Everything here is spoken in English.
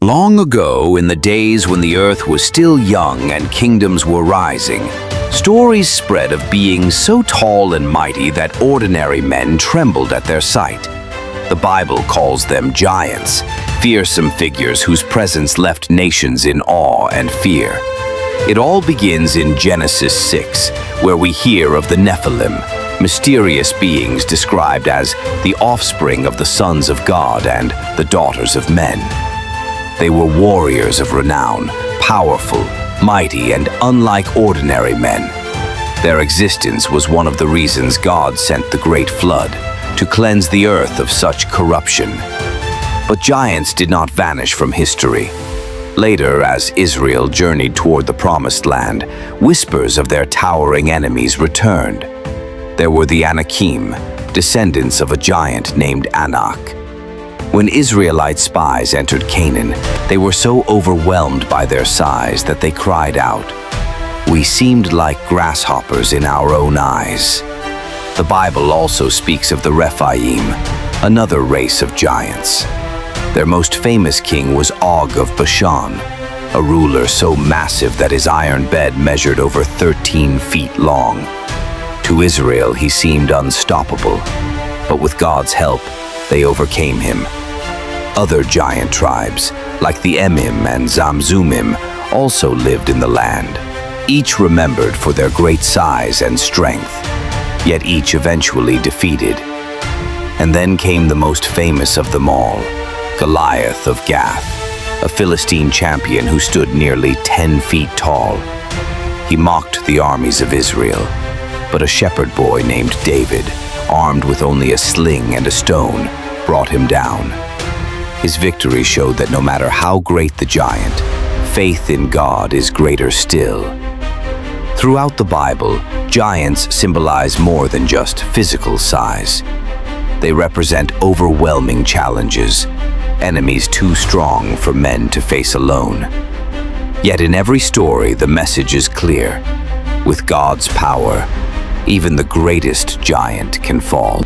Long ago, in the days when the earth was still young and kingdoms were rising, stories spread of beings so tall and mighty that ordinary men trembled at their sight. The Bible calls them giants, fearsome figures whose presence left nations in awe and fear. It all begins in Genesis 6, where we hear of the Nephilim, mysterious beings described as the offspring of the sons of God and the daughters of men. They were warriors of renown, powerful, mighty, and unlike ordinary men. Their existence was one of the reasons God sent the Great Flood, to cleanse the earth of such corruption. But giants did not vanish from history. Later, as Israel journeyed toward the Promised Land, whispers of their towering enemies returned. There were the Anakim, descendants of a giant named Anak. When Israelite spies entered Canaan, they were so overwhelmed by their size that they cried out, "We seemed like grasshoppers in our own eyes." The Bible also speaks of the Rephaim, another race of giants. Their most famous king was Og of Bashan, a ruler so massive that his iron bed measured over 13 feet long. To Israel, he seemed unstoppable, but with God's help, they overcame him. Other giant tribes, like the Emim and Zamzummim, also lived in the land, each remembered for their great size and strength, yet each eventually defeated. And then came the most famous of them all, Goliath of Gath, a Philistine champion who stood nearly 10 feet tall. He mocked the armies of Israel, but a shepherd boy named David, armed with only a sling and a stone, brought him down. His victory showed that no matter how great the giant, faith in God is greater still. Throughout the Bible, giants symbolize more than just physical size. They represent overwhelming challenges, enemies too strong for men to face alone. Yet in every story, the message is clear. With God's power, even the greatest giant can fall.